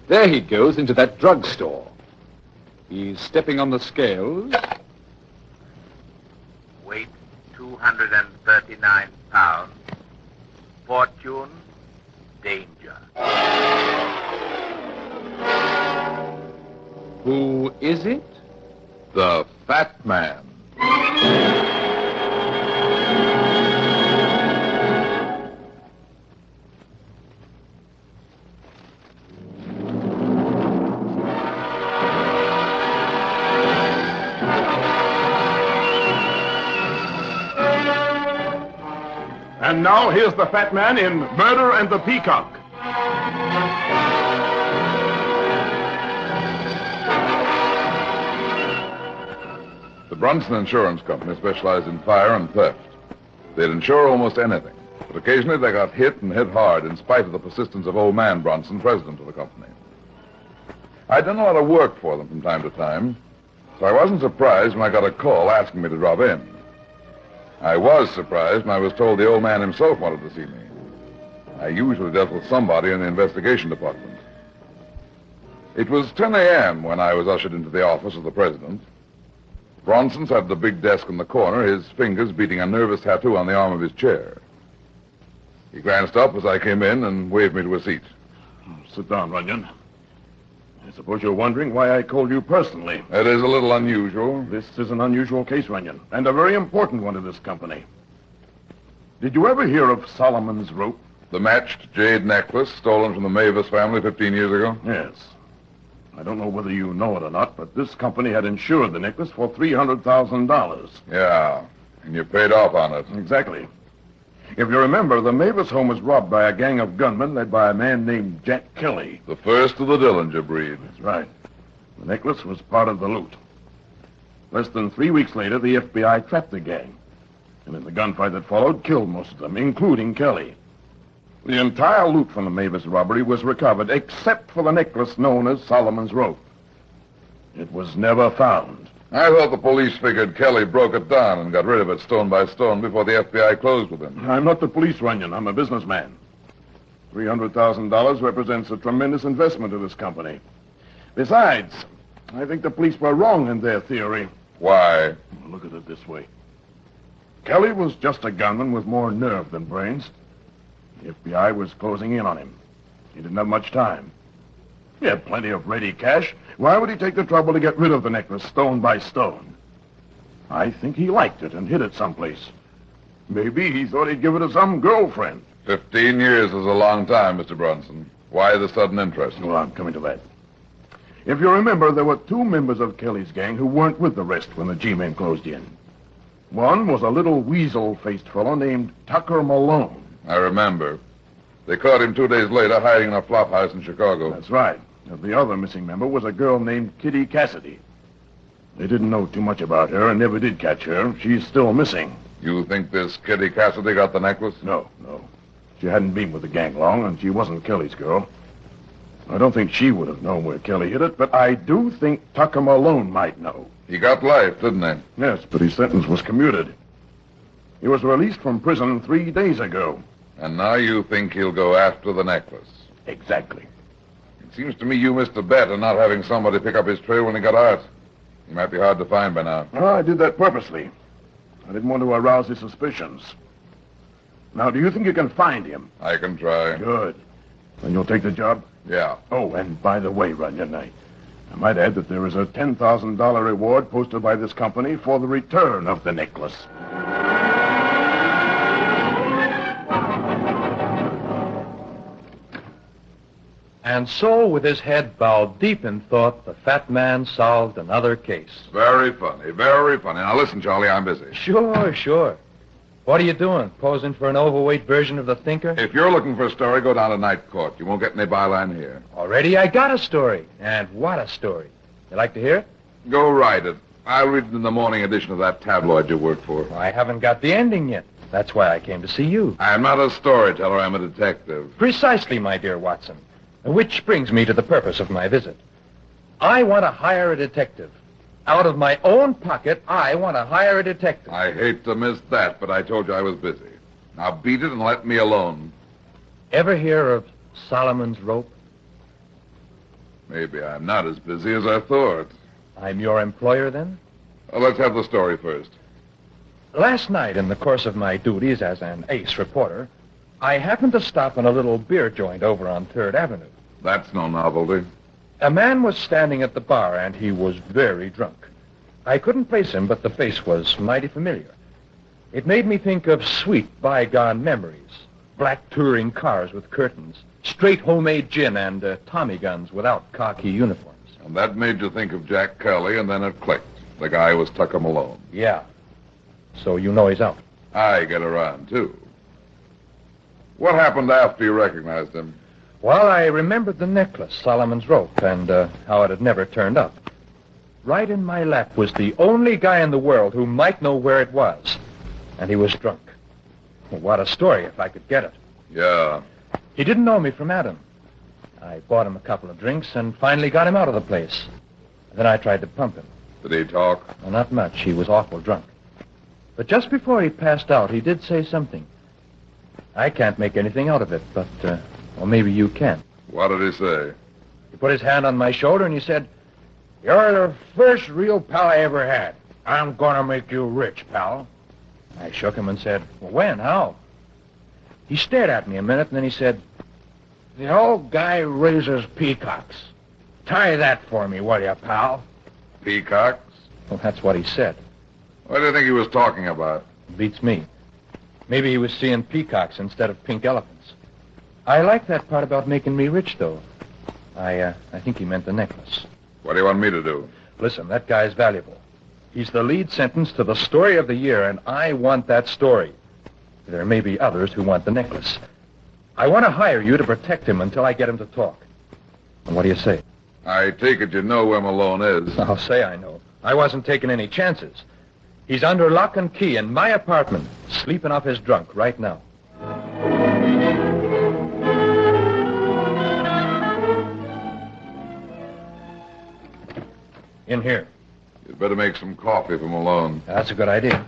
There he goes into that drugstore. He's stepping on the scales. Weight 239 pounds. Fortune, danger. Who is it? The Fat Man. And now here's the Fat Man in Murder and the Peacock. The Brunson Insurance Company specialized in fire and theft. They'd insure almost anything, but occasionally they got hit and hit hard in spite of the persistence of old man Brunson, president of the company. I'd done a lot of work for them from time to time, so I wasn't surprised when I got a call asking me to drop in. I was surprised when I was told the old man himself wanted to see me. I usually dealt with somebody in the investigation department. It was 10 a.m. when I was ushered into the office of the president. Bronson sat at the big desk in the corner, his fingers beating a nervous tattoo on the arm of his chair. He glanced up as I came in and waved me to a seat. Sit down, Runyon. I suppose you're wondering why I called you personally. That is a little unusual. This is an unusual case, Runyon, and a very important one to this company. Did you ever hear of Solomon's rope? The matched jade necklace stolen from the Mavis family 15 years ago? Yes. I don't know whether you know it or not, but this company had insured the necklace for $300,000. Yeah, and you paid off on it. Exactly. If you remember, the Mavis home was robbed by a gang of gunmen led by a man named Jack Kelly. The first of the Dillinger breed. That's right. The necklace was part of the loot. Less than 3 weeks later, the FBI trapped the gang, and in the gunfight that followed, killed most of them, including Kelly. The entire loot from the Mavis robbery was recovered, except for the necklace known as Solomon's rope. It was never found. I thought the police figured Kelly broke it down and got rid of it stone by stone before the FBI closed with him. I'm not the police, Runyon. I'm a businessman. $300,000 represents a tremendous investment to this company. Besides, I think the police were wrong in their theory. Why? Look at it this way. Kelly was just a gunman with more nerve than brains. The FBI was closing in on him. He didn't have much time. He had plenty of ready cash. Why would he take the trouble to get rid of the necklace stone by stone? I think he liked it and hid it someplace. Maybe he thought he'd give it to some girlfriend. 15 years is a long time, Mr. Brunson. Why the sudden interest? Well, I'm coming to that. If you remember, there were 2 members of Kelly's gang who weren't with the rest when the G-men closed in. One was a little weasel-faced fellow named Tucker Malone. I remember. They caught him 2 days later hiding in a flop house in Chicago. That's right. And the other missing member was a girl named Kitty Cassidy. They didn't know too much about her and never did catch her. She's still missing. You think this Kitty Cassidy got the necklace? No. She hadn't been with the gang long, and she wasn't Kelly's girl. I don't think she would have known where Kelly hid it, but I do think Tucker Malone might know. He got life, didn't he? Yes, but his sentence was commuted. He was released from prison 3 days ago. And now you think he'll go after the necklace? Exactly. It seems to me you missed a bet on not having somebody pick up his trail when he got out. He might be hard to find by now. Oh, I did that purposely. I didn't want to arouse his suspicions. Now, do you think you can find him? I can try. Good. Then you'll take the job? Yeah. Oh, and by the way, Runyon, I might add that there is a $10,000 reward posted by this company for the return of the necklace. And so, with his head bowed deep in thought, the fat man solved another case. Very funny, very funny. Now listen, Charlie, I'm busy. Sure. What are you doing? Posing for an overweight version of the Thinker? If you're looking for a story, go down to Night Court. You won't get any byline here. Already I got a story. And what a story. You like to hear it? Go write it. I'll read it in the morning edition of that tabloid you work for. I haven't got the ending yet. That's why I came to see you. I'm not a storyteller. I'm a detective. Precisely, my dear Watson. Which brings me to the purpose of my visit. I want to hire a detective. Out of my own pocket, I want to hire a detective. I hate to miss that, but I told you I was busy. Now beat it and let me alone. Ever hear of Solomon's rope? Maybe I'm not as busy as I thought. I'm your employer, then? Well, let's have the story first. Last night, in the course of my duties as an ace reporter, I happened to stop in a little beer joint over on 3rd Avenue. That's no novelty. A man was standing at the bar, and he was very drunk. I couldn't place him, but the face was mighty familiar. It made me think of sweet, bygone memories. Black touring cars with curtains, straight homemade gin, and Tommy guns without khaki uniforms. And that made you think of Jack Kelly, and then it clicked. The guy was Tucker Malone. Yeah. So you know he's out. I get around, too. What happened after you recognized him? Well, I remembered the necklace, Solomon's rope, and how it had never turned up. Right in my lap was the only guy in the world who might know where it was. And he was drunk. Well, what a story, if I could get it. Yeah. He didn't know me from Adam. I bought him a couple of drinks and finally got him out of the place. Then I tried to pump him. Did he talk? Well, not much. He was awful drunk. But just before he passed out, he did say something. I can't make anything out of it, but, well, maybe you can. What did he say? He put his hand on my shoulder and he said, "You're the first real pal I ever had. I'm gonna make you rich, pal." I shook him and said, "Well, when? How?" He stared at me a minute, and then he said, "The old guy raises peacocks. Tie that for me, will you, pal?" Peacocks? Well, that's what he said. What do you think he was talking about? Beats me. Maybe he was seeing peacocks instead of pink elephants. I like that part about making me rich, though. I think he meant the necklace. What do you want me to do? Listen, that guy's valuable. He's the lead sentence to the story of the year, and I want that story. There may be others who want the necklace. I want to hire you to protect him until I get him to talk. And what do you say? I take it you know where Malone is. I'll say I know. I wasn't taking any chances. He's under lock and key in my apartment, sleeping off his drunk right now. In here. You'd better make some coffee for Malone. That's a good idea.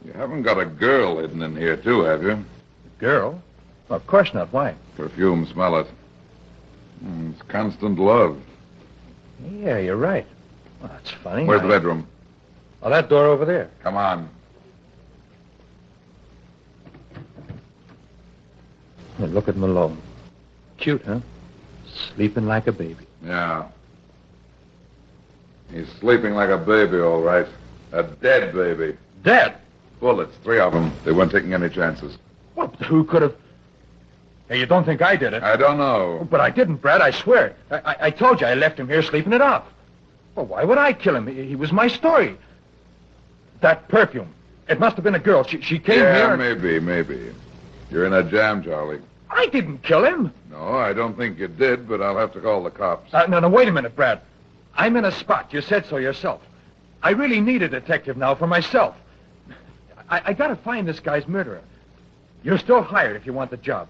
You haven't got a girl hidden in here, too, have you? Girl? Well, of course not. Why? Perfume, smell it. It's constant love. Yeah, you're right. Well, that's funny. Where's the bedroom? Oh, that door over there. Come on. Hey, look at Malone. Cute, huh? Sleeping like a baby. Yeah. He's sleeping like a baby, all right. A dead baby. Dead? Bullets, 3 of them. They weren't taking any chances. Well, who could have... Hey, you don't think I did it? I don't know. But I didn't, Brad, I swear. I told you I left him here sleeping it off. Well, why would I kill him? He was my story. That perfume. It must have been a girl. She came here... Yeah, maybe. You're in a jam, Charlie. I didn't kill him. No, I don't think you did, but I'll have to call the cops. No, wait a minute, Brad. I'm in a spot. You said so yourself. I really need a detective now for myself. I gotta find this guy's murderer. You're still hired if you want the job.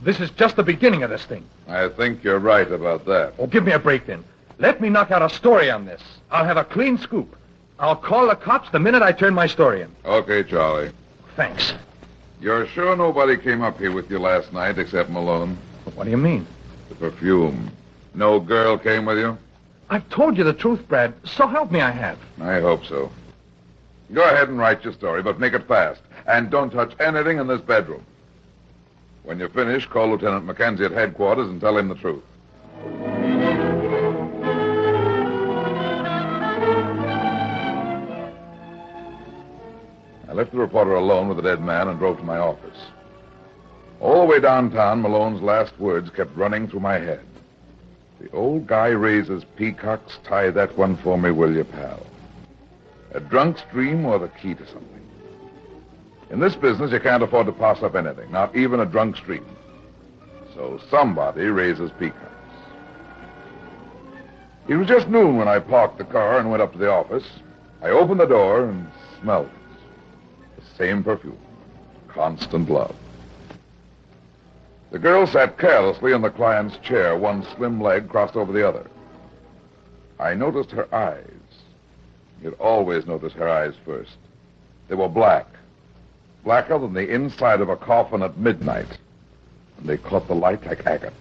This is just the beginning of this thing. I think you're right about that. Oh, give me a break then. Let me knock out a story on this. I'll have a clean scoop. I'll call the cops the minute I turn my story in. Okay, Charlie. Thanks. You're sure nobody came up here with you last night except Malone? What do you mean? The perfume. No girl came with you? I've told you the truth, Brad. So help me I have. I hope so. Go ahead and write your story, but make it fast. And don't touch anything in this bedroom. When you finish, call Lieutenant Mackenzie at headquarters and tell him the truth. I left the reporter alone with the dead man and drove to my office. All the way downtown, Malone's last words kept running through my head. The old guy raises peacocks. Tie that one for me, will you, pal? A drunk's dream or the key to something. In this business, you can't afford to pass up anything, not even a drunk's dream. So somebody raises peacocks. It was just noon when I parked the car and went up to the office. I opened the door and smelled it. The same perfume. Constant love. The girl sat carelessly in the client's chair, one slim leg crossed over the other. I noticed her eyes. You'd always notice her eyes first. They were black. Blacker than the inside of a coffin at midnight. And they caught the light like agates.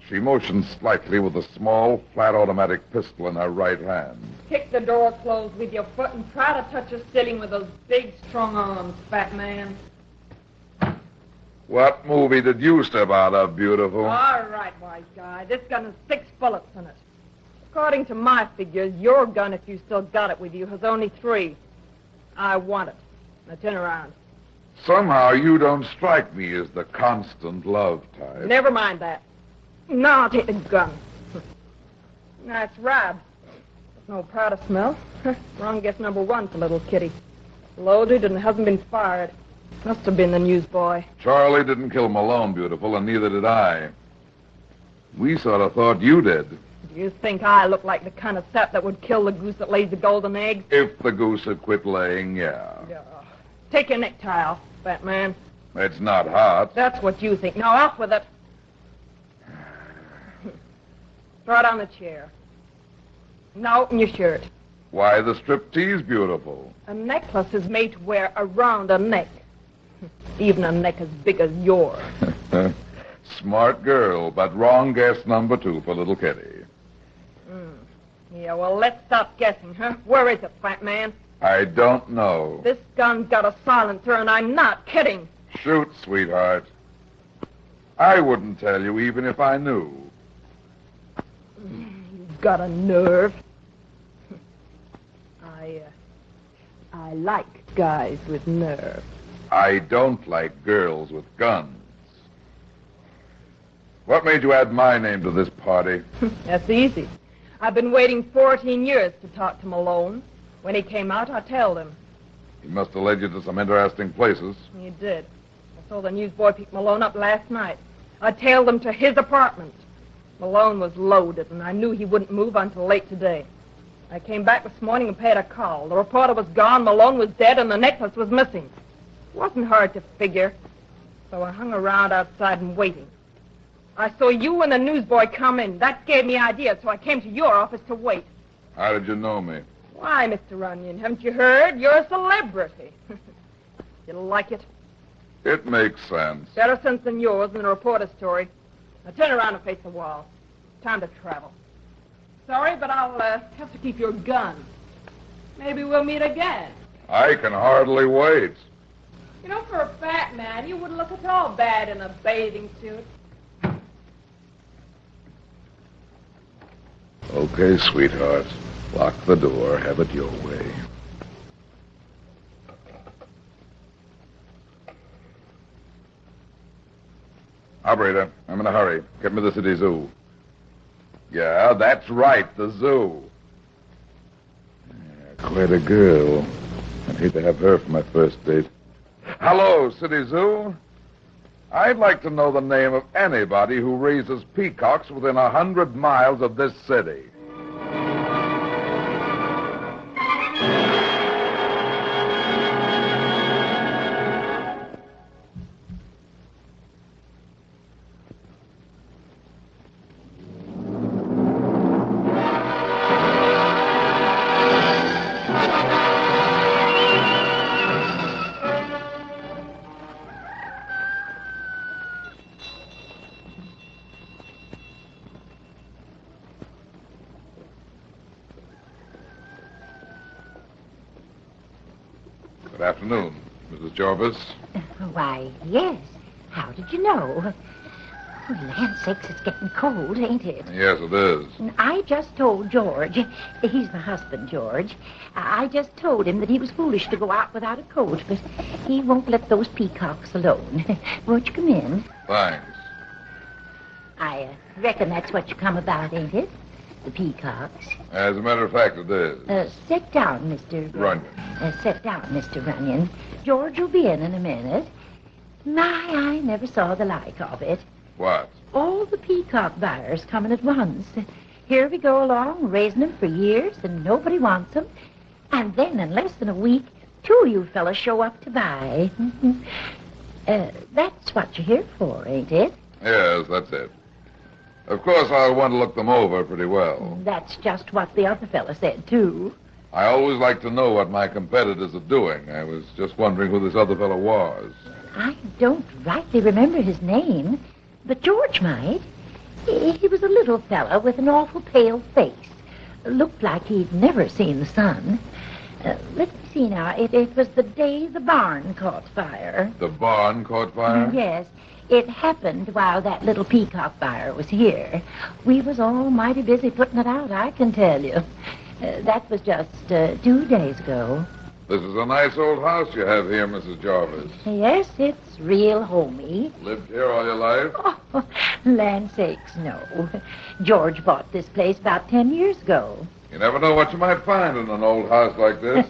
She motioned slightly with a small, flat automatic pistol in her right hand. Kick the door closed with your foot and try to touch the ceiling with those big, strong arms, fat man. What movie did you step out of, beautiful? All right, wise guy. This gun has 6 bullets in it. According to my figures, your gun, if you still got it with you, has only 3. I want it. Now turn around. Somehow you don't strike me as the constant love type. Never mind that. Now I'll take the gun. That's Rob. No powder smell. Wrong guess number 1 for little kitty. Loaded and hasn't been fired. Must have been the newsboy. Charlie didn't kill Malone, beautiful, and neither did I. We sort of thought you did. Do you think I look like the kind of sap that would kill the goose that lays the golden egg? If the goose had quit laying, yeah. Take your necktie off, fat man. It's not hot. That's what you think. Now off with it. Throw it on the chair. Now open your shirt. Why the striptease, beautiful? A necklace is made to wear around a neck. Even a neck as big as yours. Smart girl, but wrong guess number 2 for little Kitty. Yeah, well, let's stop guessing, huh? Where is it, fat man? I don't know. This gun's got a silencer, and I'm not kidding. Shoot, sweetheart. I wouldn't tell you even if I knew. You've got a nerve. I like guys with nerve. I don't like girls with guns. What made you add my name to this party? That's easy. I've been waiting 14 years to talk to Malone. When he came out, I told him. He must have led you to some interesting places. He did. I saw the newsboy pick Malone up last night. I tailed him to his apartment. Malone was loaded, and I knew he wouldn't move until late today. I came back this morning and paid a call. The reporter was gone, Malone was dead, and the necklace was missing. It wasn't hard to figure, so I hung around outside and waiting. I saw you and the newsboy come in. That gave me ideas, so I came to your office to wait. How did you know me? Why, Mr. Runyon, haven't you heard? You're a celebrity. You like it? It makes sense. Better sense than yours in a reporter story. Now turn around and face the wall. Time to travel. Sorry, but I'll have to keep your gun. Maybe we'll meet again. I can hardly wait. You know, for a fat man, you wouldn't look at all bad in a bathing suit. Okay, sweetheart. Lock the door. Have it your way. Operator, I'm in a hurry. Get me the city zoo. Yeah, that's right, the zoo. Yeah, quite a girl. I'd hate to have her for my first date. Hello, city zoo. I'd like to know the name of anybody who raises peacocks within 100 miles of this city. Good afternoon, Mrs. Jarvis. Why, yes. How did you know? Oh, land sakes, it's getting cold, ain't it? Yes, it is. I just told George, he's my husband, George, I just told him that he was foolish to go out without a coat, but he won't let those peacocks alone. Won't you come in? Thanks. I reckon that's what you come about, ain't it? The peacocks. As a matter of fact, it is. Sit down, Mr. Runyon. Sit down, Mr. Runyon. George will be in a minute. My, I never saw the like of it. What? All the peacock buyers coming at once. Here we go along, raising them for years, and nobody wants them. And then, in less than a week, 2 of you fellas show up to buy. That's what you're here for, ain't it? Yes, that's it. Of course, I'll want to look them over pretty well. That's just what the other fella said, too. I always like to know what my competitors are doing. I was just wondering who this other fellow was. I don't rightly remember his name, but George might. He was a little fella with an awful pale face. Looked like he'd never seen the sun. Let me see now. It was the day the barn caught fire. The barn caught fire? Yes. It happened while that little peacock buyer was here. We was all mighty busy putting it out, I can tell you. That was just 2 days ago. This is a nice old house you have here, Mrs. Jarvis. Yes, it's real homey. Lived here all your life? Oh, land sakes, no. George bought this place about 10 years ago. You never know what you might find in an old house like this.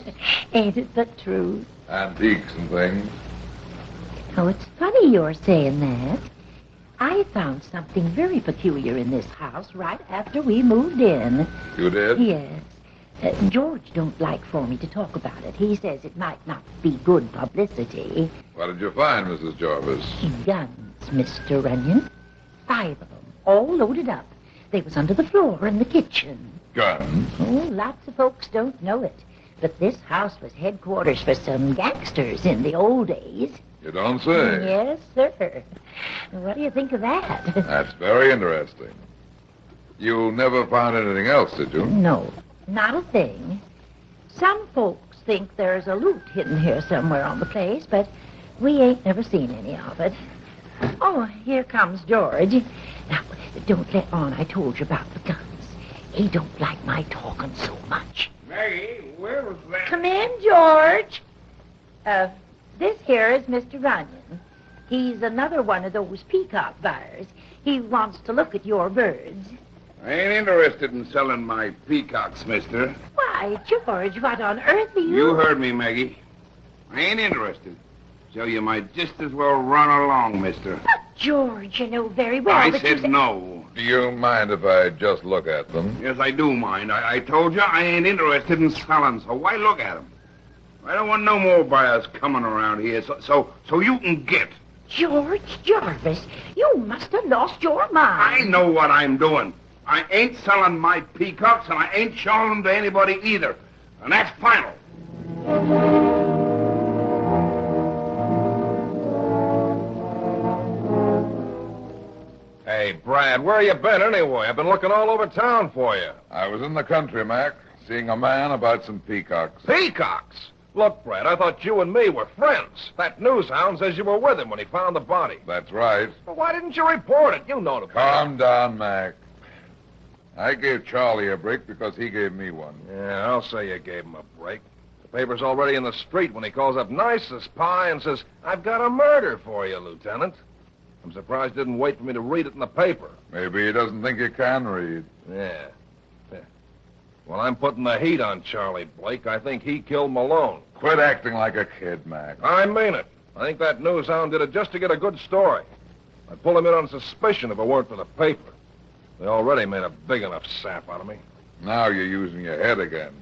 Ain't it the truth? Antiques and things. Oh, it's funny you're saying that. I found something very peculiar in this house right after we moved in. You did? Yes. George don't like for me to talk about it. He says it might not be good publicity. What did you find, Mrs. Jarvis? Guns, Mr. Runyon. 5 of them, all loaded up. They was under the floor in the kitchen. Guns? Oh, lots of folks don't know it. But this house was headquarters for some gangsters in the old days. You don't say. Yes, sir. What do you think of that? That's very interesting. You never found anything else, did you? No, not a thing. Some folks think there's a loot hidden here somewhere on the place, but we ain't never seen any of it. Oh, here comes George. Now, don't let on I told you about the guns. He don't like my talking so much. Maggie, where was that? Come in, George. This here is Mr. Runyon. He's another one of those peacock buyers. He wants to look at your birds. I ain't interested in selling my peacocks, mister. Why, George, what on earth are you... You heard me, Maggie. I ain't interested. So you might just as well run along, mister. But, George, you know very well I that said no. Do you mind if I just look at them? Yes, I do mind. I told you I ain't interested in selling, so why look at them? I don't want no more buyers coming around here, so you can get. George Jarvis, you must have lost your mind. I know what I'm doing. I ain't selling my peacocks, and I ain't showing them to anybody either. And that's final. Hey, Brad, where you been anyway? I've been looking all over town for you. I was in the country, Mac, seeing a man about some peacocks. Peacocks? Look, Brad, I thought you and me were friends. That news hound says you were with him when he found the body. That's right. Well, why didn't you report it? You know the Calm down, Mac. I gave Charlie a break because he gave me one. Yeah, I'll say you gave him a break. The paper's already in the street when he calls up nice as pie and says, "I've got a murder for you, Lieutenant." I'm surprised he didn't wait for me to read it in the paper. Maybe he doesn't think you can read. Yeah. Well, I'm putting the heat on Charlie Blake. I think he killed Malone. Quit acting like a kid, Mac. I mean it. I think that news hound did it just to get a good story. I'd pull him in on suspicion if it weren't for the paper. They already made a big enough sap out of me. Now you're using your head again.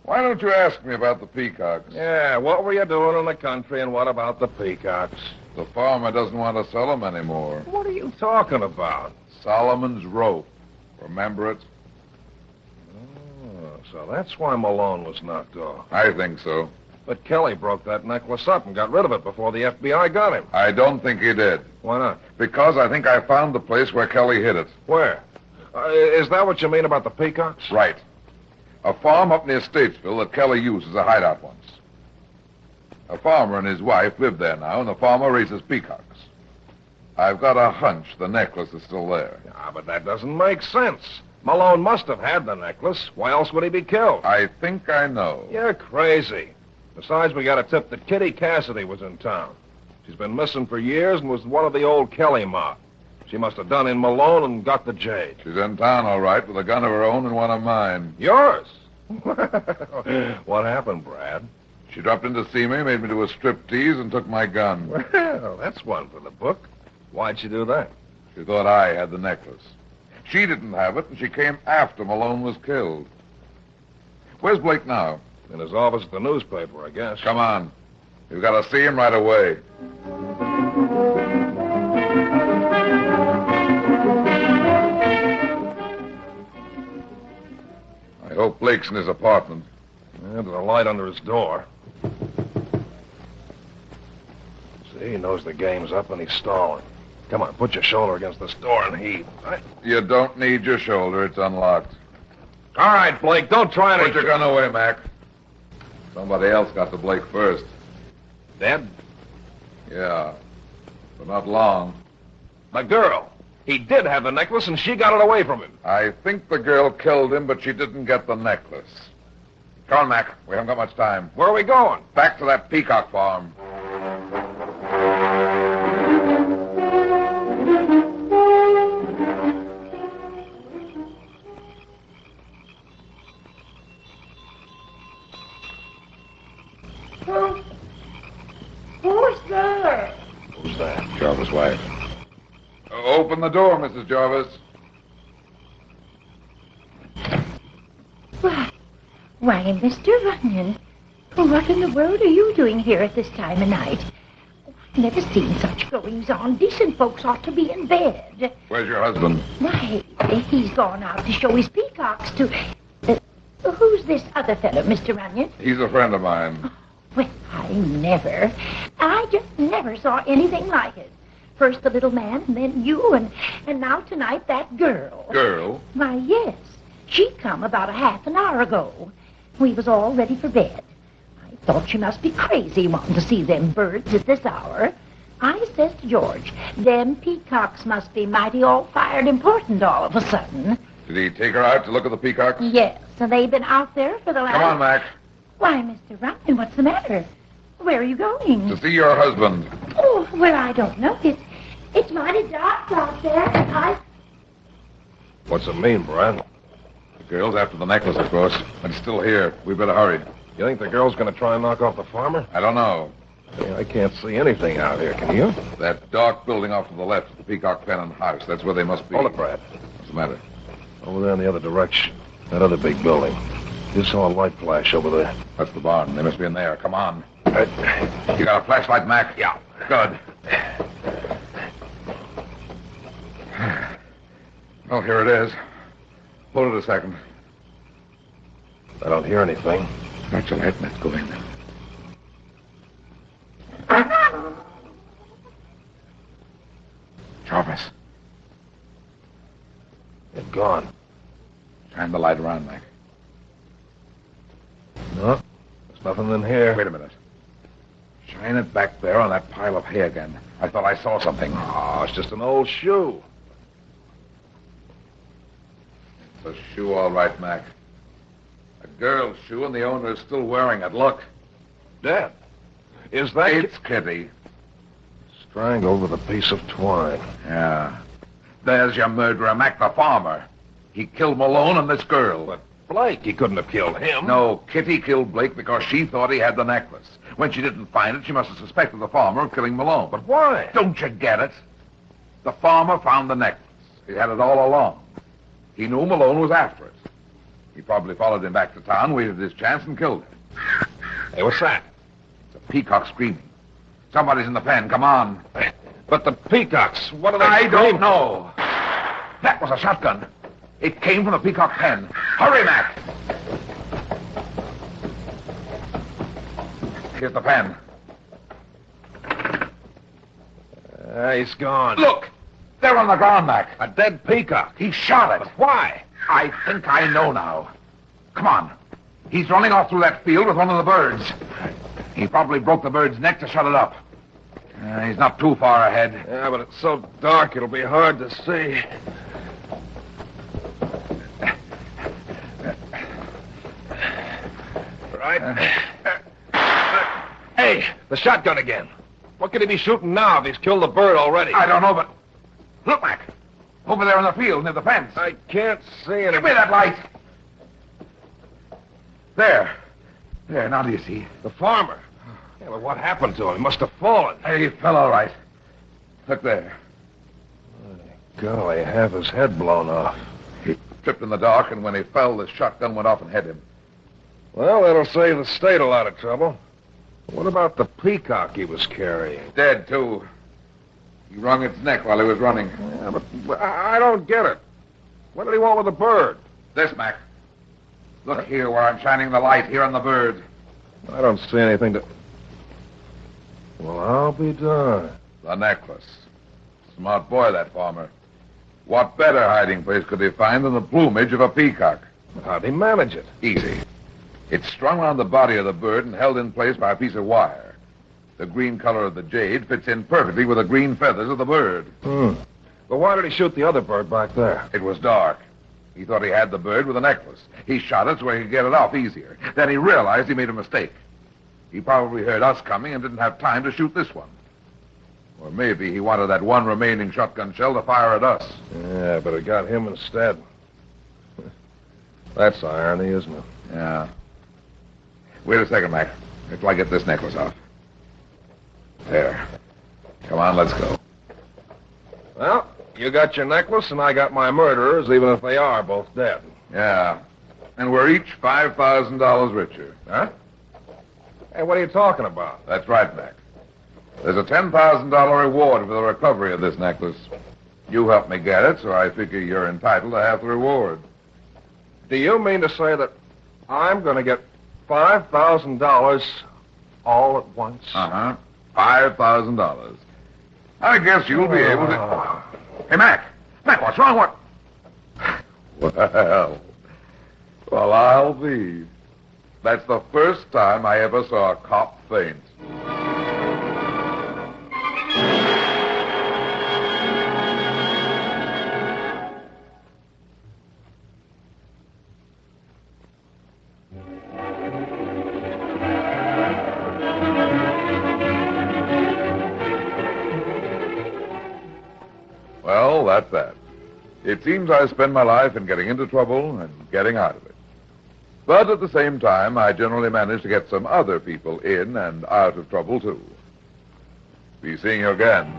Why don't you ask me about the peacocks? Yeah, what were you doing in the country, and what about the peacocks? The farmer doesn't want to sell them anymore. What are you talking about? Solomon's rope. Remember it? Oh, so that's why Malone was knocked off. I think so. But Kelly broke that necklace up and got rid of it before the FBI got him. I don't think he did. Why not? Because I think I found the place where Kelly hid it. Where? Is that what you mean about the peacocks? Right. A farm up near Statesville that Kelly used as a hideout once. A farmer and his wife live there now, and the farmer raises peacocks. I've got a hunch the necklace is still there. Ah, but that doesn't make sense. Malone must have had the necklace. Why else would he be killed? I think I know. You're crazy. Besides, we got a tip that Kitty Cassidy was in town. She's been missing for years and was one of the old Kelly mob. She must have done in Malone and got the jade. She's in town, all right, with a gun of her own and one of mine. Yours? What happened, Brad? She dropped in to see me, made me do a striptease, and took my gun. Well, that's one for the book. Why'd she do that? She thought I had the necklace. She didn't have it, and she came after Malone was killed. Where's Blake now? In his office at the newspaper, I guess. Come on. You've got to see him right away. I hope Blake's in his apartment. Yeah, there's a light under his door. See, he knows the game's up and he's stalling. Come on, put your shoulder against this door and heave. Right? You don't need your shoulder. It's unlocked. All right, Blake, don't try Put to... your gun away, Mac. Somebody else got to Blake first. Dead? Yeah, but not long. The girl. He did have the necklace, and she got it away from him. I think the girl killed him, but she didn't get the necklace. Come on, Mac. We haven't got much time. Where are we going? Back to that Peacock farm. Who's there? Who's that? Jarvis' wife. Open the door, Mrs. Jarvis. Why, Mr. Runyon, what in the world are you doing here at this time of night? I've never seen such goings-on. Decent folks ought to be in bed. Where's your husband? Why, he's gone out to show his peacocks to... who's this other fellow, Mr. Runyon? He's a friend of mine. Well, I just never saw anything like it. First the little man, and then you, and now tonight that girl. Girl? Why, yes. She come about a half an hour ago. We was all ready for bed. I thought she must be crazy wanting to see them birds at this hour. I says to George, them peacocks must be mighty all-fired important all of a sudden. Did he take her out to look at the peacocks? Yes, and they've been out there for the last... Come on, Mac. Why, Mr. Runyon, what's the matter? Where are you going? To see your husband. Oh, well, I don't know. It's mighty dark out there. What's it mean, Brad? The girl's after the necklace, of course. But it's still here. We better hurry. You think the girl's going to try and knock off the farmer? I don't know. Hey, I can't see anything out here, can you? That dark building off to the left, the Peacock Pen and House. That's where they must be. Hold it, Brad. What's the matter? Over there in the other direction. That other big building. Just saw a light flash over there. That's the barn. They must be in there. Come on. Right. You got a flashlight, Mac? Yeah. Good. Well, here it is. Hold it a second. I don't hear anything. Not your light. Let's go in. Jarvis, They're gone. shine the light around, Mac. No, there's nothing in here. Wait a minute. Shine it back there on that pile of hay again. I thought I saw something. Oh, it's just an old shoe. It's a shoe, all right, Mac. A girl's shoe, and the owner is still wearing it. Look. Dead. Is that... It's Kitty. Strangled with a piece of twine. Yeah. There's your murderer, Mac the farmer. He killed Malone and this girl. But Blake, he couldn't have killed him. No, Kitty killed Blake because she thought he had the necklace. When she didn't find it, she must have suspected the farmer of killing Malone. But why? Don't you get it? The farmer found the necklace. He had it all along. He knew Malone was after it. He probably followed him back to town, waited his chance, and killed him. Hey, what's that? It's a peacock screaming. Somebody's in the pen. Come on. But the peacocks, what are they I screaming? don't know. That was a shotgun. It came from the peacock pen. Hurry, Mac. Here's the pen. He's gone. Look! They're on the ground, Mac. A dead peacock. He shot it. But why? I think I know now. Come on. He's running off through that field with one of the birds. He probably broke the bird's neck to shut it up. He's not too far ahead. Yeah, but it's so dark it'll be hard to see. Right. Hey, the shotgun again. What could he be shooting now if he's killed the bird already? I don't know, but... Look, Mac. Over there in the field near the fence. I can't see anything. Give me that light. There. There, now do you see? The farmer. Yeah, but what happened to him? He must have fallen. He fell all right. Look there. Golly, half his head blown off. He tripped in the dark, and when he fell, the shotgun went off and hit him. Well, that'll save the state a lot of trouble. What about the peacock he was carrying? Dead, too. He wrung its neck while he was running. Yeah, but I don't get it. What did he want with the bird? This, Mac. Look here where I'm shining the light, here on the bird. I don't see anything to... Well, I'll be darned. The necklace. Smart boy, that farmer. What better hiding place could he find than the plumage of a peacock? How'd he manage it? Easy. It's strung around the body of the bird and held in place by a piece of wire. The green color of the jade fits in perfectly with the green feathers of the bird. But why did he shoot the other bird back there? It was dark. He thought he had the bird with a necklace. He shot it so he could get it off easier. Then he realized he made a mistake. He probably heard us coming and didn't have time to shoot this one. Or maybe he wanted that one remaining shotgun shell to fire at us. Yeah, but it got him instead. That's irony, isn't it? Yeah. Wait a second, Mac. Wait till I get this necklace off. There. Come on, let's go. Well, you got your necklace and I got my murderers, even if they are both dead. Yeah. And we're each $5,000 richer. Huh? Hey, what are you talking about? That's right, Mac. There's a $10,000 reward for the recovery of this necklace. You helped me get it, so I figure you're entitled to half the reward. Do you mean to say that I'm going to get $5,000 all at once? Uh-huh. $5,000. I guess you'll be able to... Hey, Mac! Mac, what's wrong? What? Well, I'll be. That's the first time I ever saw a cop faint. Well, that's that. It seems I spend my life in getting into trouble and getting out of it. But at the same time, I generally manage to get some other people in and out of trouble, too. Be seeing you again.